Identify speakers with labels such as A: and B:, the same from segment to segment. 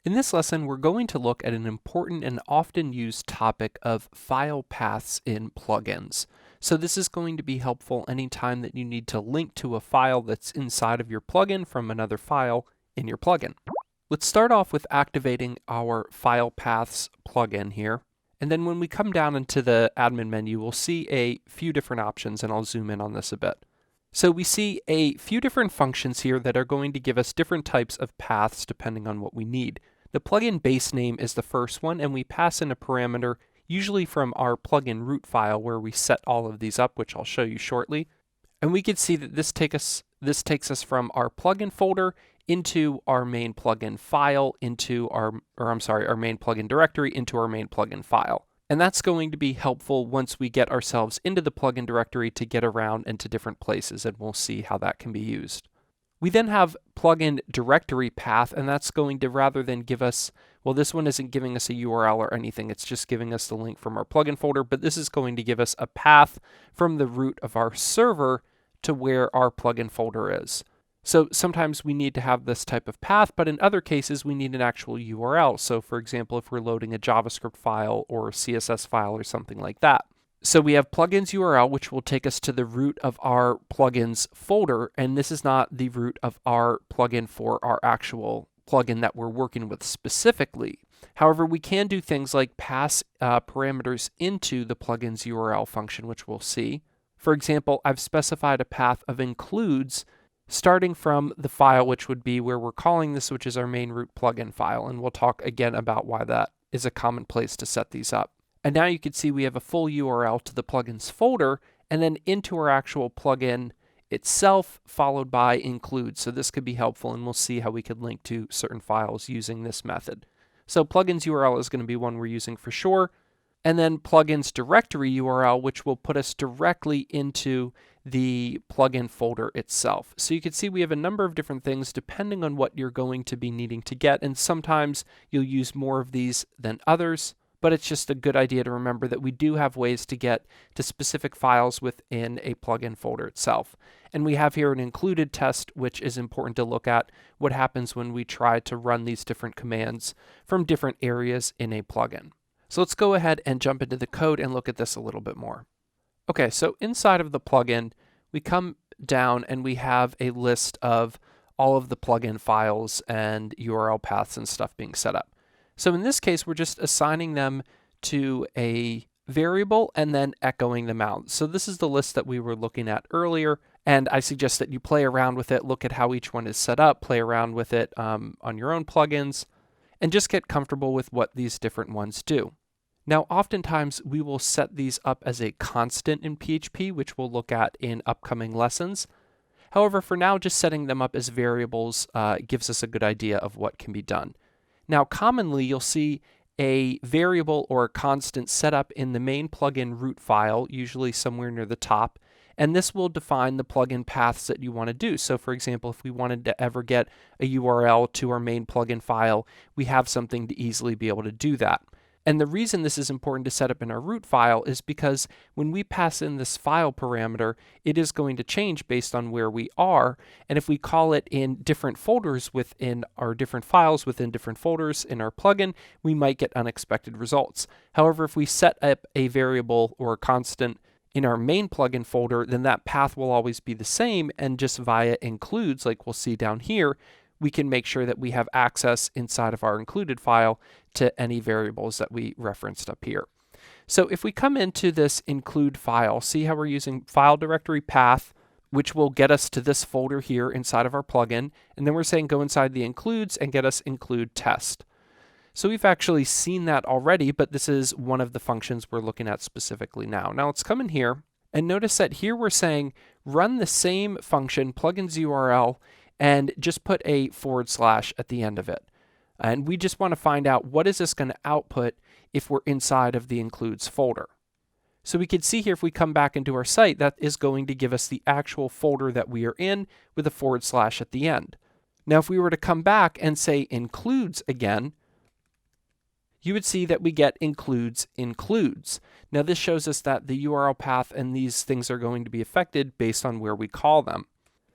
A: In this lesson, we're going to look at an important and often used topic of file paths in plugins. So this is going to be helpful anytime that you need to link to a file that's inside of your plugin from another file in your plugin. Let's start off with activating our file paths plugin here. And then when we come down into the admin menu, we'll see a few different options, and I'll zoom in on this a bit. So we see a few different functions here that are going to give us different types of paths depending on what we need. The plugin base name is the first one, and we pass in a parameter, usually from our plugin root file where we set all of these up, which I'll show you shortly. And we can see that this takes us from our plugin folder into our main plugin file, into our main plugin directory, into our main plugin file. And that's going to be helpful once we get ourselves into the plugin directory to get around into different places, and we'll see how that can be used. We then have plugin directory path, and that's going to, rather than give us, well, this one isn't giving us a URL or anything, it's just giving us the link from our plugin folder, but this is going to give us a path from the root of our server to where our plugin folder is. So sometimes we need to have this type of path, but in other cases we need an actual URL. So for example, if we're loading a JavaScript file or a CSS file or something like that. So we have plugins URL, which will take us to the root of our plugins folder, and this is not the root of our plugin for our actual plugin that we're working with specifically. However, we can do things like pass parameters into the plugins URL function, which we'll see. For example, I've specified a path of includes starting from the file, which would be where we're calling this, which is our main root plugin file, and we'll talk again about why that is a common place to set these up. And now you can see we have a full URL to the plugins folder, and then into our actual plugin itself, followed by include. So this could be helpful, and we'll see how we could link to certain files using this method. So plugins URL is going to be one we're using for sure. And then plugins directory URL, which will put us directly into the plugin folder itself. So you can see we have a number of different things depending on what you're going to be needing to get, and sometimes you'll use more of these than others. But it's just a good idea to remember that we do have ways to get to specific files within a plugin folder itself. And we have here an included test, which is important to look at what happens when we try to run these different commands from different areas in a plugin. So let's go ahead and jump into the code and look at this a little bit more. Okay, so inside of the plugin, we come down and we have a list of all of the plugin files and URL paths and stuff being set up. So in this case, we're just assigning them to a variable and then echoing them out. So this is the list that we were looking at earlier, and I suggest that you play around with it, look at how each one is set up, play around with it on your own plugins, and just get comfortable with what these different ones do. Now, oftentimes we will set these up as a constant in PHP, which we'll look at in upcoming lessons. However, for now, just setting them up as variables gives us a good idea of what can be done. Now, commonly, you'll see a variable or a constant set up in the main plugin root file, usually somewhere near the top, and this will define the plugin paths that you want to do. So for example, if we wanted to ever get a URL to our main plugin file, we have something to easily be able to do that. And the reason this is important to set up in our root file is because when we pass in this file parameter, it is going to change based on where we are. And if we call it in different folders within our different files within different folders in our plugin, we might get unexpected results. However, if we set up a variable or a constant in our main plugin folder, then that path will always be the same, and just via includes, like we'll see down here, we can make sure that we have access inside of our included file to any variables that we referenced up here. So if we come into this include file, see how we're using file directory path, which will get us to this folder here inside of our plugin, and then we're saying go inside the includes and get us include test. So we've actually seen that already, but this is one of the functions we're looking at specifically now. Now let's come in here and notice that here we're saying run the same function plugins URL and just put a / at the end of it. And we just want to find out what is this going to output if we're inside of the includes folder. So we can see here if we come back into our site, that is going to give us the actual folder that we are in with a / at the end. Now if we were to come back and say includes again, you would see that we get includes. Now this shows us that the URL path and these things are going to be affected based on where we call them.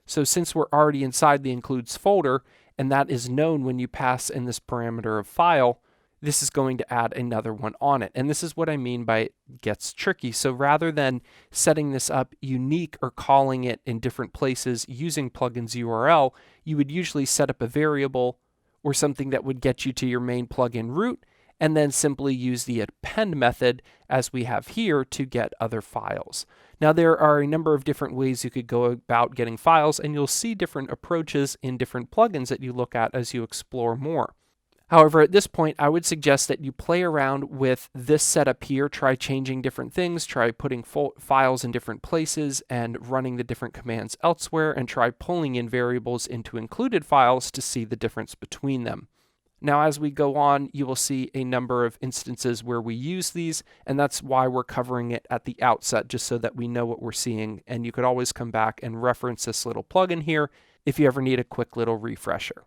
A: So since we're already inside the includes folder and that is known when you pass in this parameter of file, this is going to add another one on it. And this is what I mean by it gets tricky. So rather than setting this up unique or calling it in different places using plugin's URL, you would usually set up a variable or something that would get you to your main plugin root, and then simply use the append method as we have here to get other files. Now there are a number of different ways you could go about getting files, and you'll see different approaches in different plugins that you look at as you explore more. However, at this point, I would suggest that you play around with this setup here, try changing different things, try putting files in different places and running the different commands elsewhere, and try pulling in variables into included files to see the difference between them. Now, as we go on, you will see a number of instances where we use these, and that's why we're covering it at the outset, just so that we know what we're seeing, and you could always come back and reference this little plugin here if you ever need a quick little refresher.